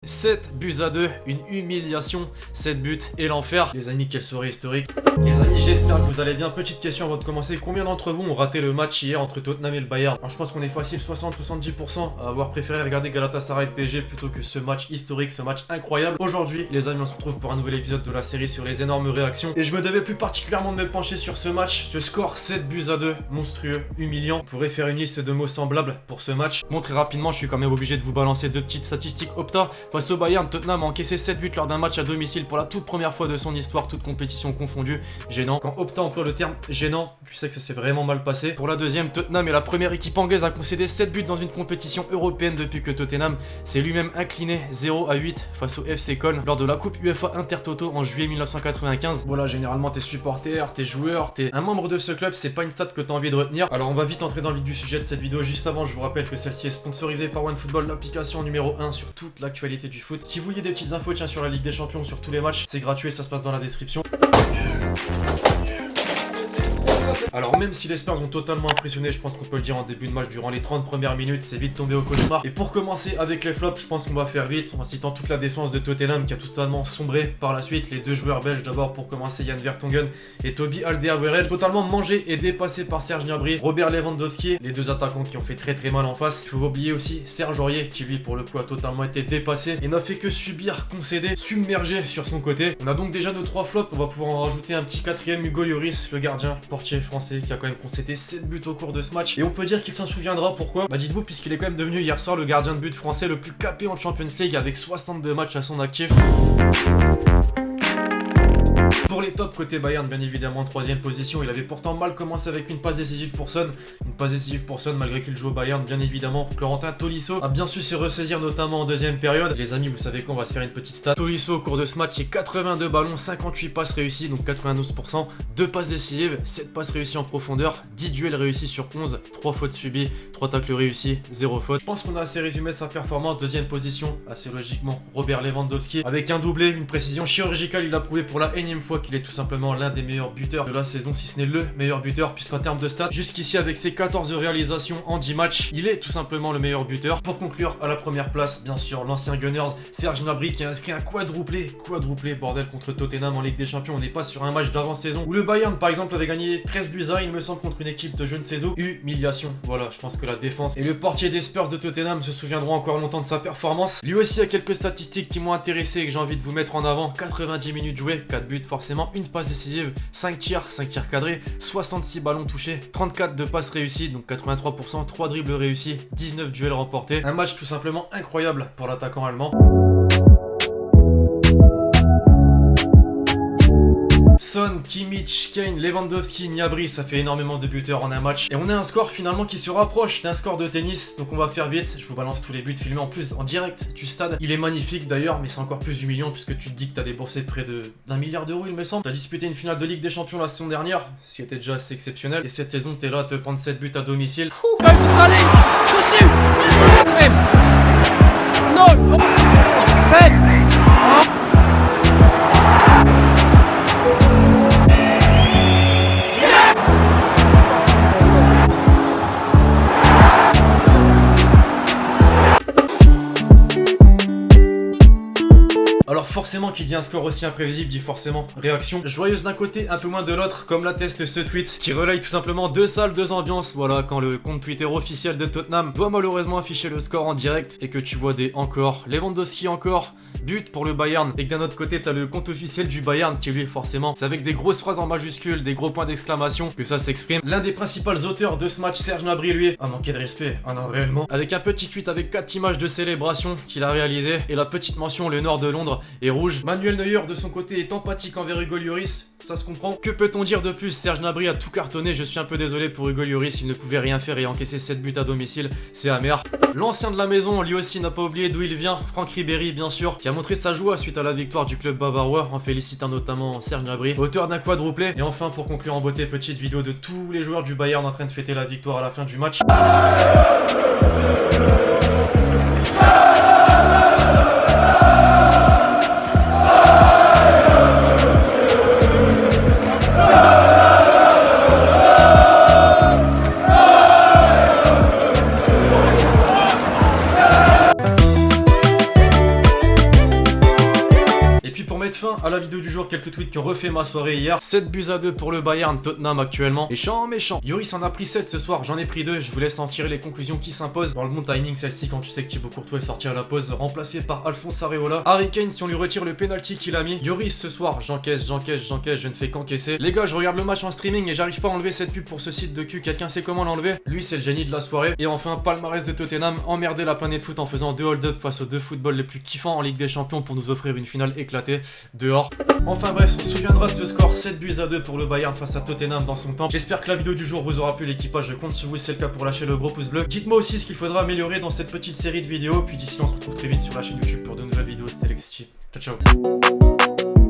7 buts à 2, une humiliation, 7 buts et l'enfer. Les amis, quelle soirée historique. Les amis, j'espère que vous allez bien. Petite question avant de commencer, combien d'entre vous ont raté le match hier entre Tottenham et le Bayern? Alors, je pense qu'on est facile 60-70% à avoir préféré regarder Galatasaray PSG plutôt que ce match historique, ce match incroyable. Aujourd'hui, les amis, on se retrouve pour un nouvel épisode de la série sur les énormes réactions. Et je me devais plus particulièrement de me pencher sur ce match, ce score 7 buts à 2, monstrueux, humiliant. On pourrait faire une liste de mots semblables pour ce match. Bon, très rapidement, je suis quand même obligé de vous balancer deux petites statistiques Opta. Face au Bayern, Tottenham a encaissé 7 buts lors d'un match à domicile pour la toute première fois de son histoire, toute compétition confondue. Gênant. Quand Opta emploie le terme gênant, tu sais que ça s'est vraiment mal passé. Pour la deuxième, Tottenham est la première équipe anglaise à concéder 7 buts dans une compétition européenne depuis que Tottenham s'est lui-même incliné 0-8 face au FC Köln lors de la Coupe UEFA Intertoto en juillet 1995. Voilà, généralement t'es supporter, t'es joueur, t'es un membre de ce club, c'est pas une stat que t'as envie de retenir. Alors on va vite entrer dans le vif du sujet de cette vidéo. Juste avant, je vous rappelle que celle-ci est sponsorisée par OneFootball, l'application numéro 1 sur toute l'actualité du foot. Si vous voulez des petites infos, tiens, sur la Ligue des Champions, sur tous les matchs, c'est gratuit, ça se passe dans la description. Alors même si les Spurs ont totalement impressionné, je pense qu'on peut le dire en début de match, durant les 30 premières minutes, c'est vite tombé au cauchemar. Et pour commencer avec les flops, je pense qu'on va faire vite, en citant toute la défense de Tottenham qui a totalement sombré par la suite. Les deux joueurs belges d'abord, pour commencer, Jan Vertonghen et Toby Alderweireld, totalement mangés et dépassés par Serge Gnabry, Robert Lewandowski, les deux attaquants qui ont fait très mal en face. Il faut oublier aussi Serge Aurier qui lui pour le coup a totalement été dépassé et n'a fait que subir, concéder, submerger sur son côté. On a donc déjà nos 3 flops, on va pouvoir en rajouter un petit quatrième, Hugo Lloris, le gardien portier français qui a quand même concédé 7 buts au cours de ce match. Et on peut dire qu'il s'en souviendra, pourquoi? Bah dites-vous, puisqu'il est quand même devenu hier soir le gardien de but français le plus capé en Champions League avec 62 matchs à son actif. Pour les tops côté Bayern, bien évidemment en 3ème position, il avait pourtant mal commencé avec une passe décisive pour Son. Une passe décisive pour Son malgré qu'il joue au Bayern, bien évidemment. Florentin Tolisso a bien su se ressaisir notamment en 2ème période. Les amis, vous savez qu'on va se faire une petite stat. Tolisso au cours de ce match, c'est 82 ballons, 58 passes réussies, donc 92%, 2 passes décisives, 7 passes réussies en profondeur, 10 duels réussis sur 11, 3 fautes subies, 3 tacles réussis, 0 faute. Je pense qu'on a assez résumé sa performance. 2ème position, assez logiquement, Robert Lewandowski. Avec un doublé, une précision chirurgicale, il a prouvé pour la énième fois qu'il est tout simplement l'un des meilleurs buteurs de la saison, si ce n'est le meilleur buteur, puisqu'en termes de stats, jusqu'ici avec ses 14 réalisations en 10 matchs, il est tout simplement le meilleur buteur. Pour conclure, à la première place, bien sûr, l'ancien Gunners, Serge Gnabry, qui a inscrit un quadruplé, bordel, contre Tottenham en Ligue des Champions. On n'est pas sur un match d'avant-saison où le Bayern, par exemple, avait gagné 13 buts à 1, il me semble, contre une équipe de je ne sais où. Humiliation. Voilà, je pense que la défense et le portier des Spurs de Tottenham se souviendront encore longtemps de sa performance. Lui aussi a quelques statistiques qui m'ont intéressé et que j'ai envie de vous mettre en avant. 90 minutes jouées, 4 buts forcément, une passe décisive, 5 tirs cadrés, 66 ballons touchés, 34 de passes réussies, donc 83%, 3 dribbles réussis, 19 duels remportés. Un match tout simplement incroyable pour l'attaquant allemand. Son, Kimmich, Kane, Lewandowski, Gnabry, ça fait énormément de buteurs en un match. Et on a un score finalement qui se rapproche d'un score de tennis. Donc on va faire vite, je vous balance tous les buts filmés en plus en direct du stade. Il est magnifique d'ailleurs, mais c'est encore plus humiliant puisque tu te dis que t'as déboursé près d'1 milliard d'euros, il me semble. T'as disputé une finale de Ligue des Champions la saison dernière, ce qui était déjà assez exceptionnel. Et cette saison, t'es là à te prendre 7 buts à domicile. Alors forcément, qui dit un score aussi imprévisible dit forcément réaction joyeuse d'un côté, un peu moins de l'autre, comme l'atteste ce tweet qui relaye tout simplement 2 salles, 2 ambiances. Voilà, quand le compte Twitter officiel de Tottenham doit malheureusement afficher le score en direct et que tu vois des encore, Lewandowski encore, but pour le Bayern, et que d'un autre côté t'as le compte officiel du Bayern qui lui forcément, c'est avec des grosses phrases en majuscules, des gros points d'exclamation que ça s'exprime. L'un des principaux auteurs de ce match, Serge Gnabry, lui, a manqué de respect, ah non réellement, avec un petit tweet avec 4 images de célébration qu'il a réalisé et la petite mention le nord de Londres et rouge. Manuel Neuer de son côté est empathique envers Hugo Lloris, ça se comprend. Que peut-on dire de plus? Serge Gnabry a tout cartonné, je suis un peu désolé pour Hugo Lloris, il ne pouvait rien faire et encaisser 7 buts à domicile, c'est amer. L'ancien de la maison, lui aussi n'a pas oublié d'où il vient, Franck Ribéry bien sûr, qui a montré sa joie suite à la victoire du club bavarois, en félicitant notamment Serge Gnabry, auteur d'un quadruplé. Et enfin, pour conclure en beauté, petite vidéo de tous les joueurs du Bayern en train de fêter la victoire à la fin du match. mettre fin à la vidéo du jour, quelques tweets qui ont refait ma soirée hier. 7-2 pour le Bayern, Tottenham actuellement. Méchant. Yoris en a pris 7 ce soir, j'en ai pris 2. Je vous laisse en tirer les conclusions qui s'imposent. Dans le bon timing, celle-ci, quand tu sais que Thibaut Courtois est sorti à la pause, remplacé par Alphonse Areola. Harry Kane, si on lui retire le penalty qu'il a mis. Yoris ce soir, j'encaisse, je ne fais qu'encaisser. Les gars, je regarde le match en streaming et j'arrive pas à enlever cette pub pour ce site de cul. Quelqu'un sait comment l'enlever? Lui, c'est le génie de la soirée. Et enfin, palmarès de Tottenham, emmerder la planète foot en faisant 2 hold-up face aux 2 footballs les plus kiffants en Ligue des Champions pour nous offrir une finale éclatée dehors. Enfin bref, on se souviendra de ce score 7-2 pour le Bayern face à Tottenham dans son temps. J'espère que la vidéo du jour vous aura plu l'équipage, je compte sur vous si c'est le cas pour lâcher le gros pouce bleu. Dites-moi aussi ce qu'il faudra améliorer dans cette petite série de vidéos. Puis d'ici là, on se retrouve très vite sur la chaîne YouTube pour de nouvelles vidéos. C'était Lexity. Ciao ciao.